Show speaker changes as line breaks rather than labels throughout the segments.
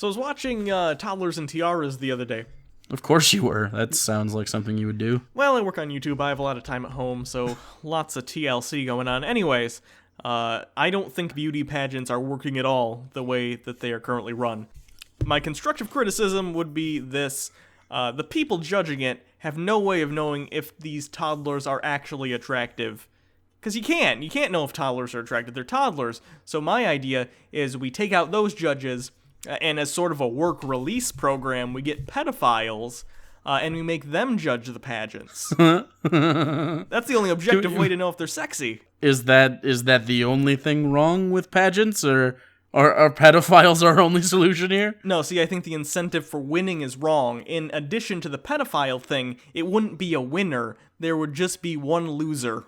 So I was watching Toddlers and Tiaras the other day.
Of course you were. That sounds like something you would do.
Well, I work on YouTube. I have a lot of time at home, so lots of TLC going on. Anyways, I don't think beauty pageants are working at all the way that they are currently run. My constructive criticism would be this. The people judging it have no way of knowing if these toddlers are actually attractive. Because you can't know if toddlers are attractive. They're toddlers. So my idea is we take out those judges, and as sort of a work release program, we get pedophiles, and we make them judge the pageants. That's the only objective way to know if they're sexy.
Is that the only thing wrong with pageants, or are pedophiles our only solution here?
No, see, I think the incentive for winning is wrong. In addition to the pedophile thing, it wouldn't be a winner. There would just be one loser.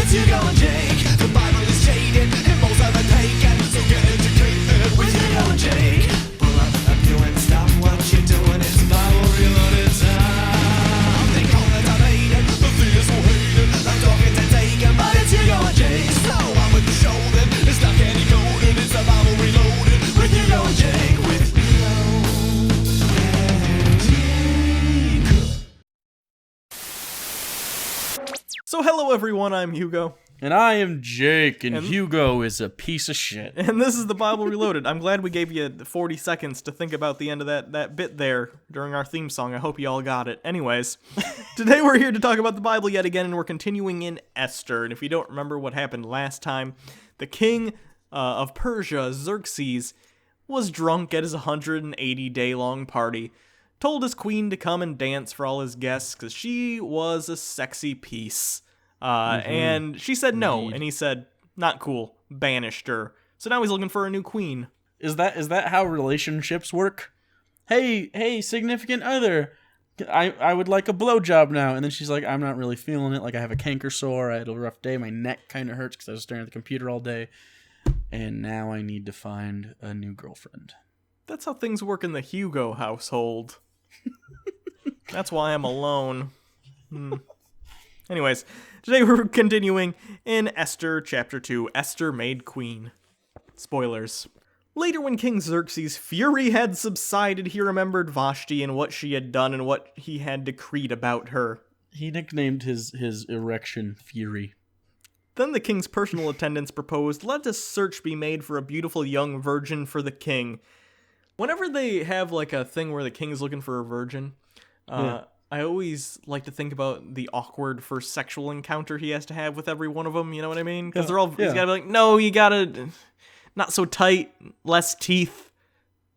Hugo and Jake, the Bible is jaded, and most of it taken, so get educated with Hugo and Jake. Pull up you and stop what you're doing, it's Bible reloaded time. They call it debated, the theist will hate it, like talking to taken, but it's Hugo and Jake. So I'm with the show then, it's not candy coated, it's the Bible reloaded, with Hugo and Jake, with Hugo and Jake.
So hello everyone, I'm Hugo.
And I am Jake, and Hugo is a piece of shit.
And this is the Bible Reloaded. I'm glad we gave you 40 seconds to think about the end of that bit there during our theme song. I hope you all got it. Anyways, today we're here to talk about the Bible yet again, and we're continuing in Esther. And if you don't remember what happened last time, the king of Persia, Xerxes, was drunk at his 180-day-long party, told his queen to come and dance for all his guests because she was a sexy piece. And she said no, and he said, not cool, banished her. So now he's looking for a new queen.
Is that how relationships work? Hey, significant other, I would like a blowjob now. And then she's like, I'm not really feeling it. Like, I have a canker sore, I had a rough day, my neck kind of hurts because I was staring at the computer all day. And now I need to find a new girlfriend.
That's how things work in the Hugo household. That's why I'm alone. Anyways, today we're continuing in Esther chapter 2, Esther made queen. Spoilers. Later, when King Xerxes' fury had subsided, he remembered Vashti and what she had done and what he had decreed about her.
He nicknamed his erection Fury.
Then the king's personal attendants proposed, let a search be made for a beautiful young virgin for the king. Whenever they have like a thing where the king is looking for a virgin, I always like to think about the awkward first sexual encounter he has to have with every one of them, you know what I mean? Because he's gotta be like, no, you gotta, not so tight, less teeth,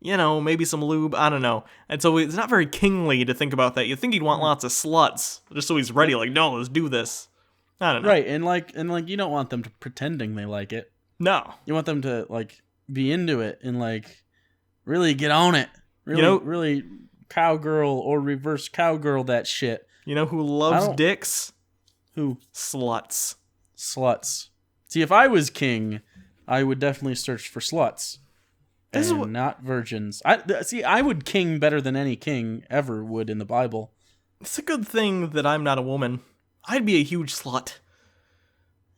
you know, maybe some lube, I don't know. And so it's not very kingly to think about that. You'd think he'd want lots of sluts, just so he's ready, like, no, let's do this. I don't know.
Right, and like you don't want them to pretending they like it.
No.
You want them to, like, be into it and, like, really get on it. Really, really cowgirl or reverse cowgirl that shit.
You know who loves dicks?
Who?
Sluts.
See, if I was king, I would definitely search for sluts. Not virgins. I would king better than any king ever would in the Bible.
It's a good thing that I'm not a woman. I'd be a huge slut.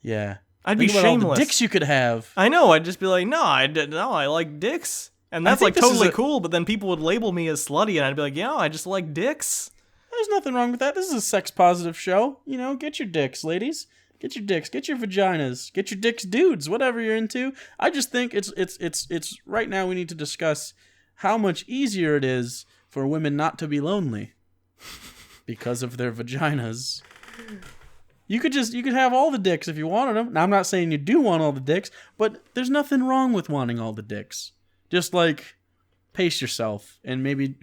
Yeah.
I'd be shameless.
All the dicks you could have.
I know. I'd just be like, I like dicks. And that's like totally cool, but then people would label me as slutty, and I'd be like, yeah, I just like dicks.
There's nothing wrong with that. This is a sex-positive show. You know, get your dicks, ladies. Get your dicks. Get your vaginas. Get your dicks, dudes. Whatever you're into. I just think it's right now we need to discuss how much easier it is for women not to be lonely because of their vaginas. You could have all the dicks if you wanted them. Now, I'm not saying you do want all the dicks, but there's nothing wrong with wanting all the dicks. Just, like, pace yourself, and maybe,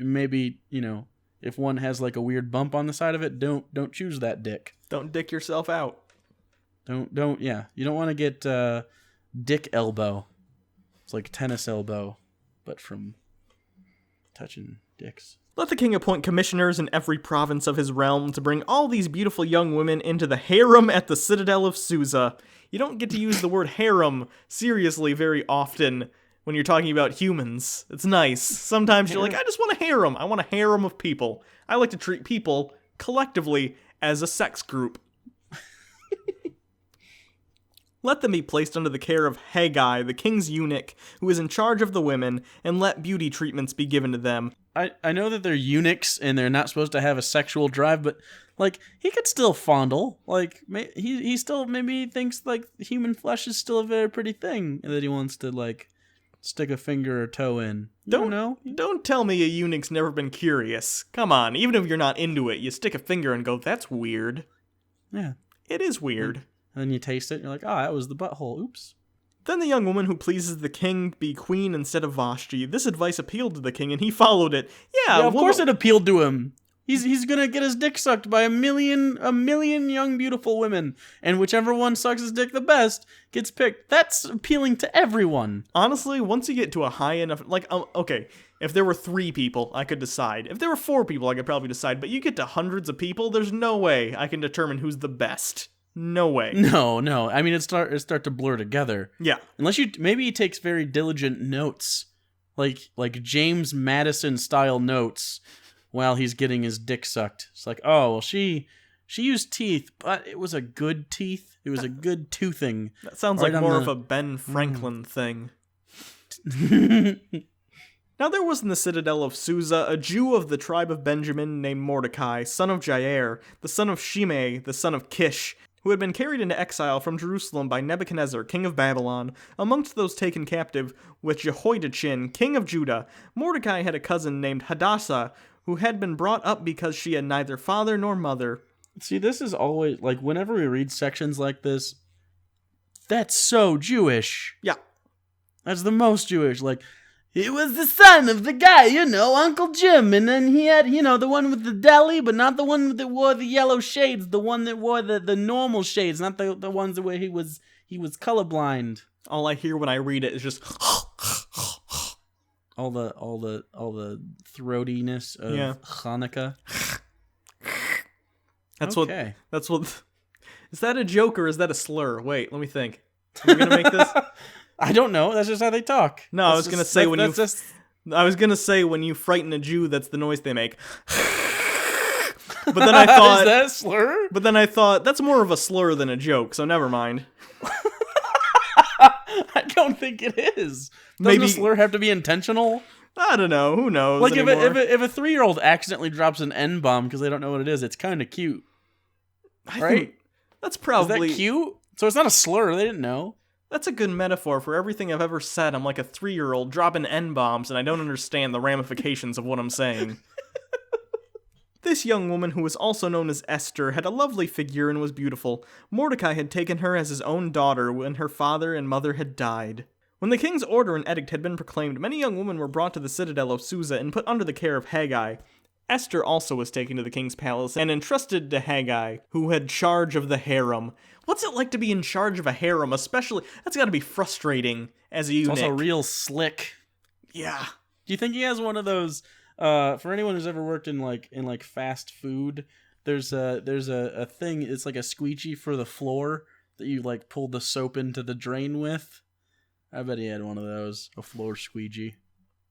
you know, if one has, like, a weird bump on the side of it, don't choose that dick.
Don't dick yourself out.
Yeah. You don't want to get, dick elbow. It's like tennis elbow, but from touching dicks.
Let the king appoint commissioners in every province of his realm to bring all these beautiful young women into the harem at the citadel of Susa. You don't get to use the word harem seriously very often when you're talking about humans. It's nice. Sometimes you're like, I just want a harem. I want a harem of people. I like to treat people collectively as a sex group. Let them be placed under the care of Haggai, the king's eunuch, who is in charge of the women, and let beauty treatments be given to them.
I know that they're eunuchs and they're not supposed to have a sexual drive, but like he could still fondle. Like he still maybe thinks like human flesh is still a very pretty thing, and that he wants to like stick a finger or toe in. Don't know.
Don't tell me a eunuch's never been curious. Come on, even if you're not into it, you stick a finger and go, that's weird.
Yeah,
it is weird.
And then you taste it, and you're like, that was the butthole. Oops.
Then the young woman who pleases the king be queen instead of Vashti. This advice appealed to the king, and he followed it. Yeah,
of course it appealed to him. He's gonna get his dick sucked by a million young beautiful women, and whichever one sucks his dick the best gets picked. That's appealing to everyone.
Honestly, once you get to a high enough, okay, if there were 3 people, I could decide. If there were 4 people, I could probably decide. But you get to hundreds of people, there's no way I can determine who's the best. No way.
No. I mean, it start to blur together.
Yeah.
Unless maybe he takes very diligent notes, like James Madison style notes, while he's getting his dick sucked. It's like, oh, well, she used teeth, but it was a good teeth. It was a good toothing.
That sounds like more of a Ben Franklin thing. Now there was in the citadel of Susa a Jew of the tribe of Benjamin named Mordecai, son of Jair, the son of Shimei, the son of Kish, who had been carried into exile from Jerusalem by Nebuchadnezzar, king of Babylon. Amongst those taken captive with Jehoiachin, king of Judah, Mordecai had a cousin named Hadassah, who had been brought up because she had neither father nor mother.
See, this is always, like, whenever we read sections like this, that's so Jewish.
Yeah.
That's the most Jewish, like, he was the son of the guy, Uncle Jim, and then he had, the one with the deli, but not the one that wore the yellow shades, the one that wore the normal shades, not the ones where he was colorblind.
All I hear when I read it is just
all the throatiness of Hanukkah.
That's what is that a joke or is that a slur? Wait, let me think. Are we gonna make this?
I don't know. That's just how they talk.
No, I was gonna say when you frighten a Jew, that's the noise they make. But then I thought,
is that a slur?
But then I thought that's more of a slur than a joke, so never mind.
I don't think it is. Doesn't a slur have to be intentional?
I don't know. Who knows?
Like if a 3-year-old accidentally drops an N-bomb because they don't know what it is, it's kind of cute, right?
That's probably
is that cute. So it's not a slur. They didn't know.
That's a good metaphor for everything I've ever said. I'm like a 3-year-old dropping N-bombs, and I don't understand the ramifications of what I'm saying. This young woman, who was also known as Esther, had a lovely figure and was beautiful. Mordecai had taken her as his own daughter when her father and mother had died. When the king's order and edict had been proclaimed, many young women were brought to the citadel of Susa and put under the care of Haggai. Esther also was taken to the king's palace and entrusted to Haggai, who had charge of the harem. What's it like to be in charge of a harem, especially? That's got to be frustrating as a eunuch.
It's also real slick.
Yeah.
Do you think he has one of those? For anyone who's ever worked in fast food, there's a thing. It's like a squeegee for the floor that you like pull the soap into the drain with. I bet he had one of those, a floor squeegee.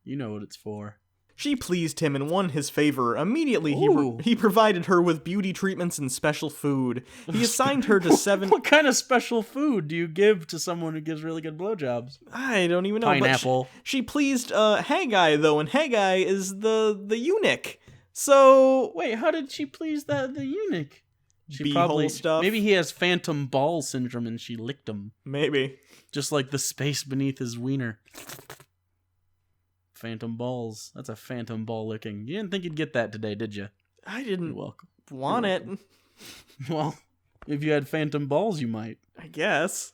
You know what it's for.
She pleased him and won his favor. Immediately, he provided her with beauty treatments and special food. He assigned her to 7...
What kind of special food do you give to someone who gives really good blowjobs?
I don't even know.
Pineapple.
But she pleased Haggai, though, and Haggai is the eunuch. So...
Wait, how did she please the eunuch? She
probably stuff.
Maybe he has phantom ball syndrome and she licked him.
Maybe.
Just like the space beneath his wiener. Phantom balls. That's a phantom ball licking. You didn't think you'd get that today, did you?
I didn't
You're
want it.
Well, if you had phantom balls, you might.
I guess.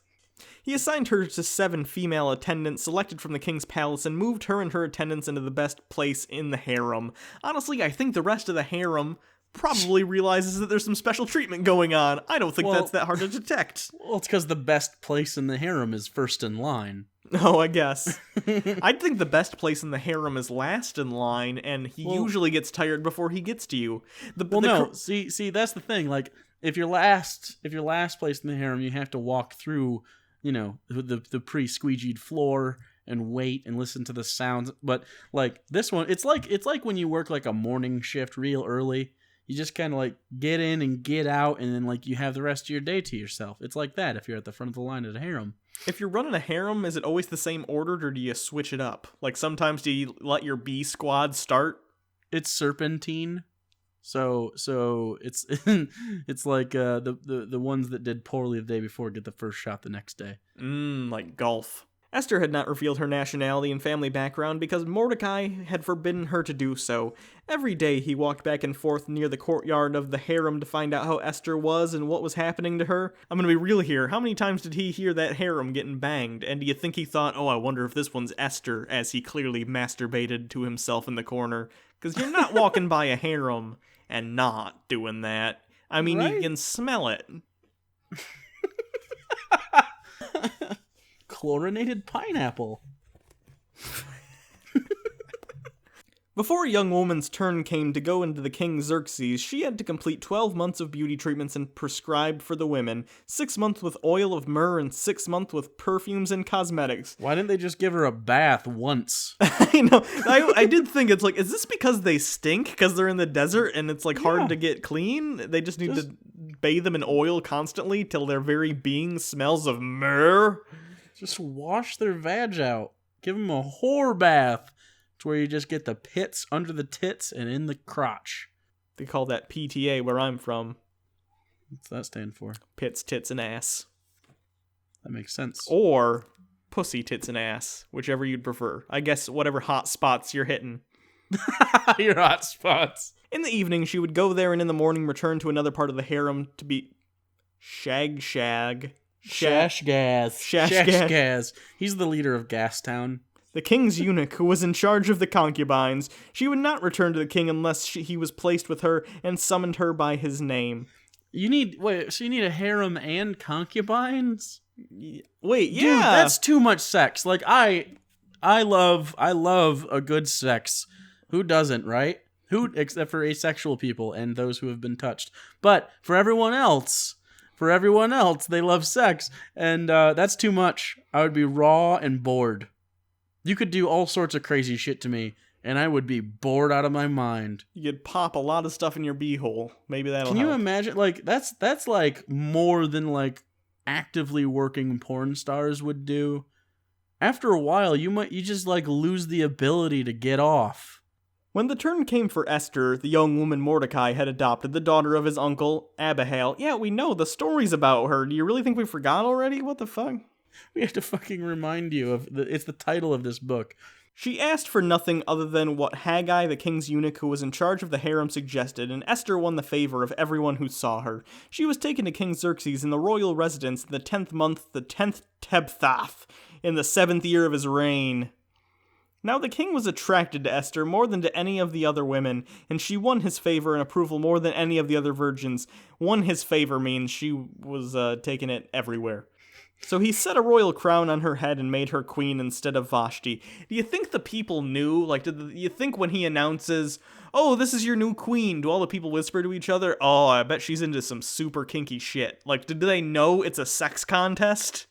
He assigned her to 7 female attendants selected from the king's palace and moved her and her attendants into the best place in the harem. Honestly, I think the rest of the harem probably realizes that there's some special treatment going on. I don't think that's that hard to detect.
Well, it's because the best place in the harem is first in line.
Oh, I guess. I'd think the best place in the harem is last in line, and he usually gets tired before he gets to you.
See, that's the thing. Like, if you're last place in the harem, you have to walk through, the pre-squeegeed floor and wait and listen to the sounds. But like this one, it's like when you work like a morning shift real early. You just kind of like get in and get out, and then like you have the rest of your day to yourself. It's like that if you're at the front of the line at a harem.
If you're running a harem, is it always the same order, or do you switch it up? Like sometimes do you let your B squad start?
It's serpentine, so it's it's like the ones that did poorly the day before get the first shot the next day.
Like golf. Esther had not revealed her nationality and family background because Mordecai had forbidden her to do so. Every day he walked back and forth near the courtyard of the harem to find out how Esther was and what was happening to her. I'm gonna be real here. How many times did he hear that harem getting banged? And do you think he thought, oh, I wonder if this one's Esther, as he clearly masturbated to himself in the corner? Because you're not walking by a harem and not doing that. I mean,
Right?
You can smell it.
Chlorinated pineapple.
Before a young woman's turn came to go into the King Xerxes, she had to complete 12 months of beauty treatments and prescribed for the women, 6 months with oil of myrrh and 6 months with perfumes and cosmetics.
Why didn't they just give her a bath once?
I know. I did think it's like, is this because they stink because they're in the desert and it's like hard to get clean? They just need to bathe them in oil constantly till their very being smells of myrrh?
Just wash their vag out. Give them a whore bath. It's where you just get the pits under the tits and in the crotch.
They call that PTA where I'm from.
What's that stand for?
Pits, tits, and ass.
That makes sense.
Or pussy, tits, and ass, whichever you'd prefer. I guess whatever hot spots you're hitting.
Your hot spots.
In the evening, she would go there and in the morning return to another part of the harem to be Shashgaz.
He's the leader of Gastown.
The king's eunuch, who was in charge of the concubines. She would not return to the king unless he was placed with her and summoned her by his name.
So you need a harem and concubines?
Wait, yeah.
Dude, that's too much sex. Like I love a good sex. Who doesn't, right? Who, except for asexual people and those who have been touched. But for everyone else, they love sex, and that's too much. I would be raw and bored. You could do all sorts of crazy shit to me, and I would be bored out of my mind.
You'd pop a lot of stuff in your beehole. Maybe that'll
Can
help.
you imagine? Like that's like more than like actively working porn stars would do. After a while, you just like lose the ability to get off.
When the turn came for Esther, the young woman Mordecai had adopted, the daughter of his uncle, Abihail. Yeah, we know the stories about her. Do you really think we forgot already? What the fuck?
We have to fucking remind you of it's the title of this book.
She asked for nothing other than what Haggai, the king's eunuch who was in charge of the harem, suggested, and Esther won the favor of everyone who saw her. She was taken to King Xerxes in the royal residence in the 10th month, the 10th Tebthath, in the 7th year of his reign. Now the king was attracted to Esther more than to any of the other women, and she won his favor and approval more than any of the other virgins. Won his favor means she was taking it everywhere. So he set a royal crown on her head and made her queen instead of Vashti. Do you think the people knew? Like, do you think when he announces, oh, this is your new queen, do all the people whisper to each other, oh, I bet she's into some super kinky shit? Like, did they know it's a sex contest?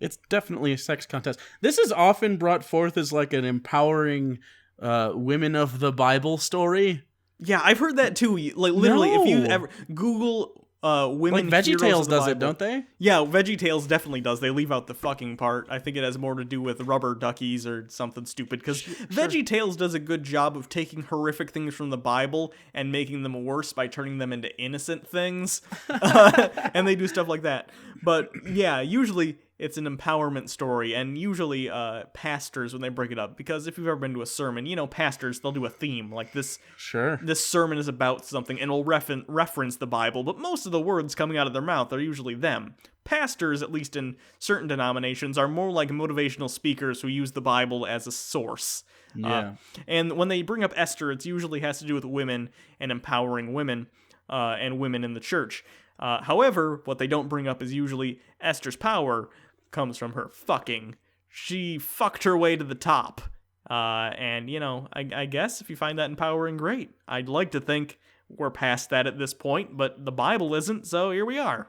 It's definitely a sex contest. This is often brought forth as like an empowering women of the Bible story.
Yeah, I've heard that too. Like, literally, if you
No.
ever Google women
Like
heroes
VeggieTales
of the
does it,
Bible.
don't they?
Yeah, VeggieTales definitely does. They leave out the fucking part. I think it has more to do with rubber duckies or something stupid, because VeggieTales does a good job of taking horrific things from the Bible and making them worse by turning them into innocent things. And they do stuff like that. But yeah, usually it's an empowerment story, and usually pastors, when they break it up, because if you've ever been to a sermon, you know, pastors, they'll do a theme, like this sermon is about something, and it'll reference the Bible, but most of the words coming out of their mouth are usually them. Pastors, at least in certain denominations, are more like motivational speakers who use the Bible as a source.
Yeah.
And when they bring up Esther, it usually has to do with women and empowering women and women in the church. However, what they don't bring up is usually Esther's power comes from her fucking. She fucked her way to the top. And, you know, I guess if you find that empowering, great. I'd like to think we're past that at this point, but the Bible isn't, so here we are.